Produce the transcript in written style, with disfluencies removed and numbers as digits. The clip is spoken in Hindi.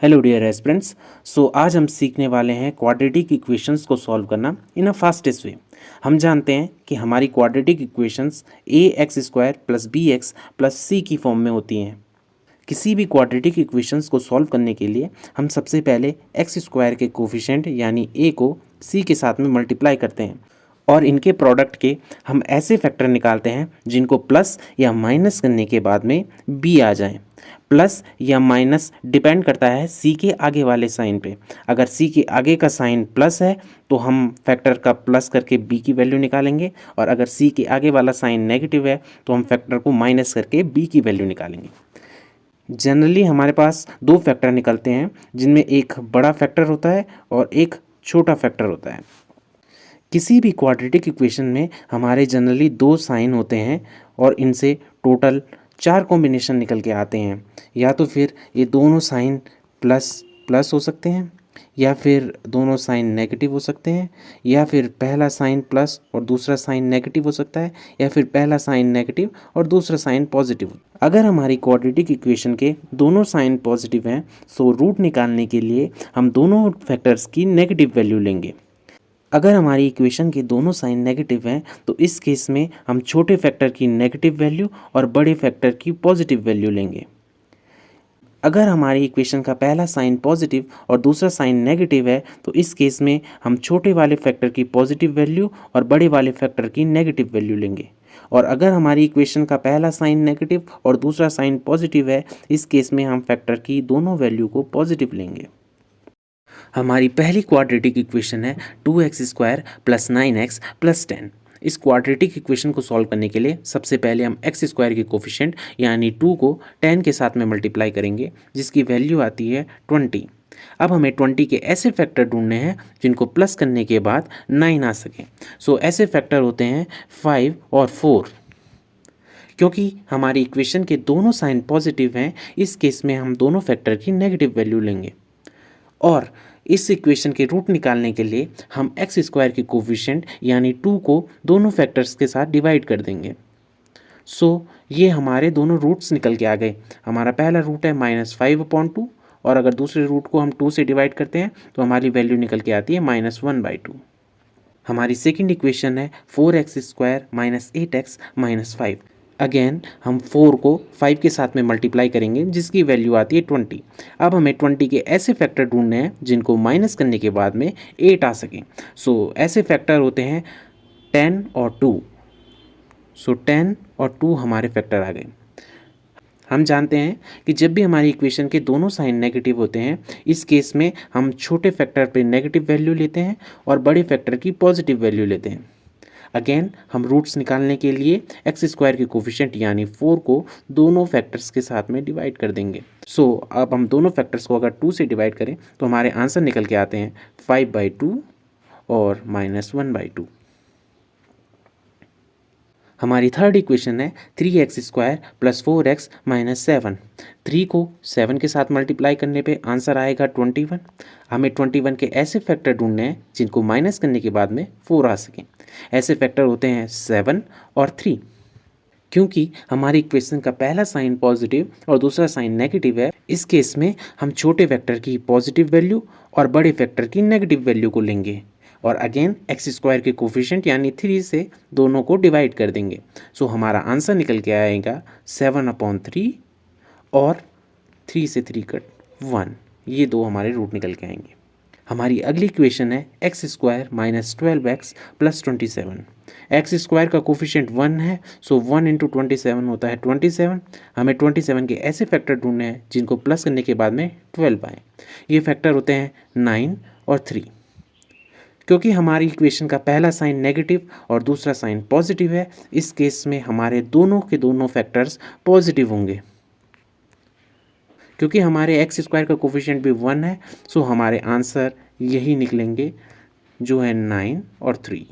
Hello dear aspirants. आज हम सीखने वाले हैं क्वाड्रेटिक इक्वेशंस को सॉल्व करना इन अ फास्टेस्ट वे। हम जानते हैं कि हमारी quadratic equations ax² + bx + c की फॉर्म में होती हैं। किसी भी क्वाड्रेटिक इक्वेशंस को सॉल्व करने के लिए हम सबसे पहले x² के कोफिशिएंट यानी a को c के साथ में मल्टीप्लाई करते हैं और इनके प्रोडक्ट के हम ऐसे फैक्टर निकालते हैं जिनको प्लस या माइनस करने के बाद में b आ जाएं। प्लस या माइनस डिपेंड करता है c के आगे वाले साइन पे। अगर c के आगे का साइन प्लस है तो हम फैक्टर का प्लस करके b की वैल्यू निकालेंगे, और अगर c के आगे वाला साइन नेगेटिव है तो हम फैक्टर को माइनस करके b की वैल्यू निकालेंगे। जनरली हमारे पास दो फैक्टर निकलते हैं, जिनमें एक बड़ा फैक्टर होता है और एक छोटा फैक्टर होता है। किसी भी क्वाड्रेटिक इक्वेशन में हमारे जनरली दो साइन होते हैं और इनसे टोटल 4 कॉम्बिनेशन निकल के आते हैं। या तो फिर ये दोनों साइन प्लस प्लस हो सकते हैं, या फिर दोनों साइन नेगेटिव हो सकते हैं, या फिर पहला साइन प्लस और दूसरा साइन नेगेटिव हो सकता है, या फिर पहला साइन नेगेटिव और दूसरा साइन पॉजिटिव। अगर हमारी क्वाड्रेटिक इक्वेशन के दोनों साइन पॉजिटिव हैं तो रूट निकालने के लिए हम दोनों फैक्टर्स की नेगेटिव वैल्यू लेंगे। अगर हमारी इक्वेशन के दोनों साइन नेगेटिव हैं तो इस केस में हम छोटे फैक्टर की नेगेटिव वैल्यू और बड़े फैक्टर की पॉजिटिव वैल्यू लेंगे। अगर हमारी इक्वेशन का पहला साइन पॉजिटिव और दूसरा साइन नेगेटिव है तो इस केस में हम छोटे वाले फैक्टर की पॉजिटिव वैल्यू और बड़े वाले फैक्टर की नेगेटिव वैल्यू लेंगे। और अगर हमारी इक्वेशन का पहला साइन नेगेटिव और दूसरा साइन पॉजिटिव है, इस केस में हम फैक्टर की दोनों वैल्यू को पॉजिटिव लेंगे। हमारी पहली क्वाड्रेटिक इक्वेशन है 2x² + 9x + 10। इस क्वाड्रेटिक इक्वेशन को सॉल्व करने के लिए सबसे पहले हम x² के कोफिशिएंट यानी 2 को 10 के साथ में मल्टीप्लाई करेंगे, जिसकी वैल्यू आती है 20। अब हमें 20 के ऐसे फैक्टर ढूंढने हैं जिनको प्लस करने के बाद 9 आ सके। ऐसे फैक्टर होते हैं 5 और 4। क्योंकि हमारी इक्वेशन के दोनों साइन पॉजिटिव हैं, इस केस में हम दोनों फैक्टर की नेगेटिव वैल्यू लेंगे। और इस इक्वेशन के रूट निकालने के लिए हम x² के कोफिशिएंट यानी 2 को दोनों फैक्टर्स के साथ डिवाइड कर देंगे। ये हमारे दोनों रूट्स निकल के आ गए। हमारा पहला रूट है -5/2, और अगर दूसरे रूट को हम 2 से डिवाइड करते हैं तो हमारी वैल्यू निकल के आती है -1/2। हमारी सेकेंड इक्वेशन है 4x² - 8x - 5। अगेन हम 4 को 5 के साथ में मल्टीप्लाई करेंगे, जिसकी वैल्यू आती है 20। अब हमें 20 के ऐसे फैक्टर ढूंढने हैं जिनको माइनस करने के बाद में 8 आ सकें। ऐसे फैक्टर होते हैं 10 और 2। 10 और 2 हमारे फैक्टर आ गए। हम जानते हैं कि जब भी हमारी इक्वेशन के दोनों साइन नेगेटिव होते हैं, इस केस में हम छोटे फैक्टर पे नेगेटिव वैल्यू लेते हैं और बड़े फैक्टर की पॉजिटिव वैल्यू लेते हैं। अगेन हम रूट्स निकालने के लिए x² के कोफिशिएंट यानी 4 को दोनों फैक्टर्स के साथ में डिवाइड कर देंगे। अब हम दोनों फैक्टर्स को अगर 2 से डिवाइड करें तो हमारे आंसर निकल के आते हैं 5/2 और -1/2। हमारी थर्ड इक्वेशन है 3x² + 4x - 7। 3 को 7 के साथ मल्टीप्लाई करने पे आंसर आएगा 21। हमें 21 के ऐसे फैक्टर ढूंढने हैं जिनको माइनस करने के बाद में 4 आ सकें। ऐसे फैक्टर होते हैं 7 और 3। क्योंकि हमारी इक्वेशन का पहला साइन पॉजिटिव और दूसरा साइन नेगेटिव है, इस केस में हम छोटे फैक्टर की पॉजिटिव वैल्यू और बड़े फैक्टर की नेगेटिव वैल्यू को लेंगे, और अगेन x² के कोफिशिएंट यानी 3 से दोनों को डिवाइड कर देंगे। हमारा आंसर निकल के आएगा 7/3 और 3 से 3 कट 1। ये दो हमारे रूट निकल के आएंगे। हमारी अगली इक्वेशन है x² - 12x + 27। x² का कोफिशिएंट 1 है, 1 × 27 होता है 27। हमें 27 के ऐसे फैक्टर ढूंढने हैं जिनको प्लस करने के बाद में 12 आए। ये फैक्टर होते हैं 9 और 3। क्योंकि हमारी इक्वेशन का पहला साइन नेगेटिव और दूसरा साइन पॉजिटिव है, इस केस में हमारे दोनों के दोनों फैक्टर्स पॉजिटिव होंगे। क्योंकि हमारे x² का कोफिशिएंट भी 1 है, हमारे आंसर यही निकलेंगे जो है 9 और 3।